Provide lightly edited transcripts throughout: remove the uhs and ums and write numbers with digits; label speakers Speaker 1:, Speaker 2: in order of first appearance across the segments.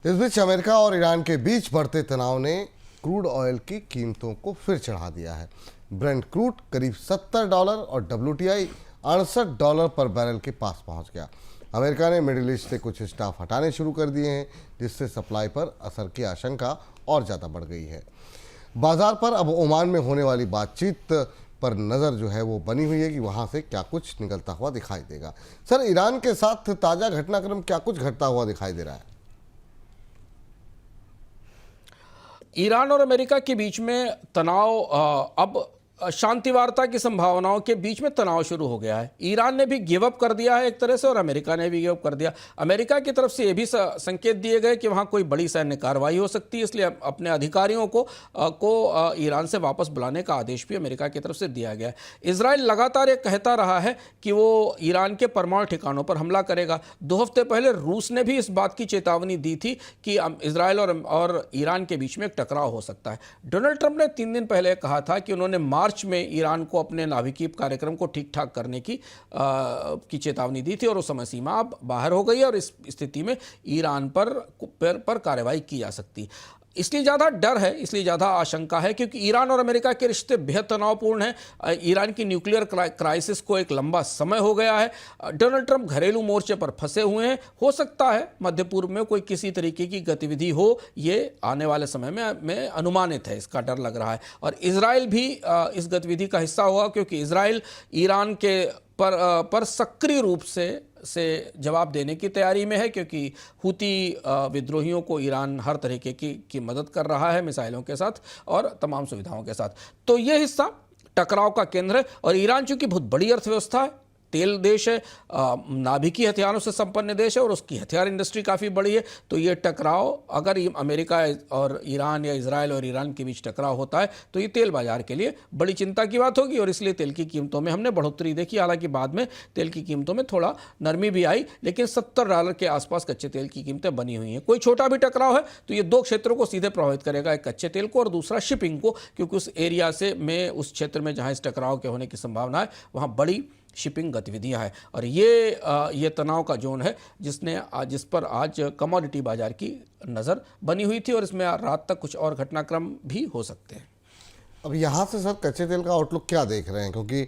Speaker 1: इस बीच अमेरिका और ईरान के बीच बढ़ते तनाव ने क्रूड ऑयल की कीमतों को फिर चढ़ा दिया है। ब्रेंट क्रूड करीब $70 और WTI $68 पर बैरल के पास पहुंच गया। अमेरिका ने मिडिल ईस्ट से कुछ स्टाफ हटाने शुरू कर दिए हैं, जिससे सप्लाई पर असर की आशंका और ज़्यादा बढ़ गई है। बाजार पर अब ओमान में होने वाली बातचीत पर नज़र जो है वो बनी हुई है कि वहाँ से क्या कुछ निकलता हुआ दिखाई देगा। सर, ईरान के साथ ताज़ा घटनाक्रम क्या कुछ घटता हुआ दिखाई दे रहा है?
Speaker 2: ईरान और अमेरिका के बीच में तनाव अब शांति वार्ता की संभावनाओं के बीच में तनाव शुरू हो गया है। ईरान ने भी गिव अप कर दिया है एक तरह से और अमेरिका ने भी गिव अप कर दिया। अमेरिका की तरफ से ये भी संकेत दिए गए कि वहाँ कोई बड़ी सैन्य कार्रवाई हो सकती है, इसलिए अपने अधिकारियों को ईरान से वापस बुलाने का आदेश भी अमेरिका की तरफ से दिया गया है। इजराइल लगातार ये कहता रहा है कि वो ईरान के परमाणु ठिकानों पर हमला करेगा। 2 हफ्ते पहले रूस ने भी इस बात की चेतावनी दी थी कि इजराइल और ईरान के बीच में एक टकराव हो सकता है। डोनाल्ड ट्रंप ने 3 दिन पहले कहा था कि उन्होंने मार्च में ईरान को अपने नाभिकीय कार्यक्रम को ठीक ठाक करने की चेतावनी दी थी और वो समय सीमा अब बाहर हो गई है और इस स्थिति में ईरान पर कार्रवाई की जा सकती है। इसलिए ज़्यादा डर है, इसलिए ज़्यादा आशंका है क्योंकि ईरान और अमेरिका के रिश्ते बेहद तनावपूर्ण हैं। ईरान की न्यूक्लियर क्राइसिस को एक लंबा समय हो गया है। डोनाल्ड ट्रंप घरेलू मोर्चे पर फंसे हुए हैं। हो सकता है मध्य पूर्व में कोई किसी तरीके की गतिविधि हो, ये आने वाले समय में अनुमानित है, इसका डर लग रहा है। और इजराइल भी इस गतिविधि का हिस्सा होगा क्योंकि इजराइल ईरान के पर सक्रिय रूप से जवाब देने की तैयारी में है, क्योंकि हुती विद्रोहियों को ईरान हर तरीके की मदद कर रहा है मिसाइलों के साथ और तमाम सुविधाओं के साथ। तो ये हिस्सा टकराव का केंद्र है। और ईरान चूंकि बहुत बड़ी अर्थव्यवस्था है, तेल देश है, नाभिकीय हथियारों से संपन्न देश है और उसकी हथियार इंडस्ट्री काफ़ी बड़ी है, तो ये टकराव अगर अमेरिका और ईरान या इजराइल और ईरान के बीच टकराव होता है तो ये तेल बाजार के लिए बड़ी चिंता की बात होगी और इसलिए तेल की कीमतों में हमने बढ़ोतरी देखी। हालांकि बाद में तेल की कीमतों में थोड़ा नरमी भी आई, लेकिन $70 के आसपास कच्चे तेल की कीमतें बनी हुई हैं। कोई छोटा भी टकराव है तो ये 2 क्षेत्रों को सीधे प्रभावित करेगा, एक कच्चे तेल को और दूसरा शिपिंग को, क्योंकि उस एरिया उस क्षेत्र में जहाँ इस टकराव के होने की संभावना है वहाँ बड़ी शिपिंग गतिविधियां हैं। और ये तनाव का जोन है जिस पर आज कमोडिटी बाजार की नज़र बनी हुई थी और इसमें रात तक कुछ और घटनाक्रम भी हो सकते हैं।
Speaker 1: अब यहाँ से सर कच्चे तेल का आउटलुक क्या देख रहे हैं? क्योंकि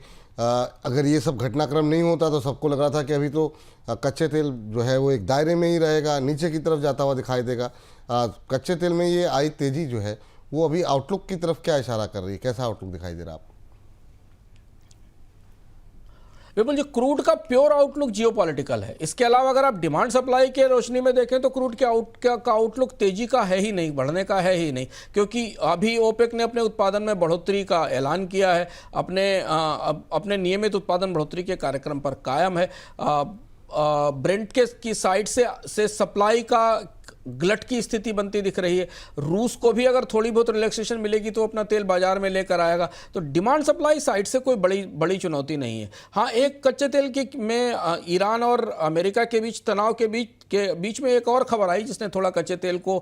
Speaker 1: अगर ये सब घटनाक्रम नहीं होता तो सबको लग रहा था कि अभी तो कच्चे तेल जो है वो एक दायरे में ही रहेगा, नीचे की तरफ जाता हुआ दिखाई देगा। कच्चे तेल में ये आई तेजी जो है वो अभी आउटलुक की तरफ क्या इशारा कर रही है? कैसा आउटलुक दिखाई दे रहा है आपको?
Speaker 2: बिल्कुल, जो क्रूड का प्योर आउटलुक जियोपॉलिटिकल है। इसके अलावा अगर आप डिमांड सप्लाई के रोशनी में देखें तो क्रूड के आउटलुक तेजी का है ही नहीं, बढ़ने का है ही नहीं, क्योंकि अभी ओपेक ने अपने उत्पादन में बढ़ोतरी का ऐलान किया है, अपने नियमित उत्पादन बढ़ोतरी के कार्यक्रम पर कायम है। ब्रेंट की साइड से सप्लाई का गलट की स्थिति बनती दिख रही है। रूस को भी अगर थोड़ी बहुत रिलैक्सेशन मिलेगी तो अपना तेल बाजार में लेकर आएगा। तो डिमांड सप्लाई साइड से कोई बड़ी चुनौती नहीं है। हाँ, एक कच्चे तेल में ईरान और अमेरिका के बीच तनाव के बीच में एक और खबर आई जिसने थोड़ा कच्चे तेल को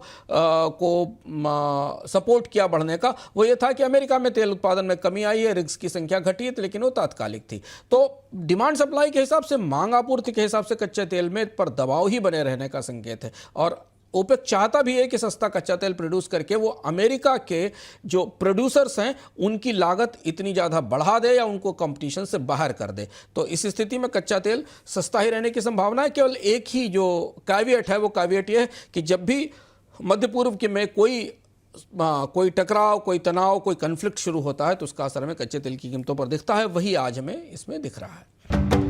Speaker 2: सपोर्ट किया बढ़ने का। वो ये था कि अमेरिका में तेल उत्पादन में कमी आई है, रिग्स की संख्या घटी है, लेकिन वो तात्कालिक थी। तो डिमांड सप्लाई के हिसाब से, मांग आपूर्ति के हिसाब से कच्चे तेल में पर दबाव ही बने रहने का संकेत है। और ओपेक चाहता भी है कि सस्ता कच्चा तेल प्रोड्यूस करके वो अमेरिका के जो प्रोड्यूसर्स हैं उनकी लागत इतनी ज़्यादा बढ़ा दे या उनको कंपटीशन से बाहर कर दे। तो इस स्थिति में कच्चा तेल सस्ता ही रहने की संभावना है। केवल एक ही जो कैविएट है वो कैविएट ये है कि जब भी मध्य पूर्व के में कोई टकराव, कोई तनाव, कोई कन्फ्लिक्ट शुरू होता है तो उसका असर हमें कच्चे तेल की कीमतों पर दिखता है। वही आज हमें इसमें दिख रहा है।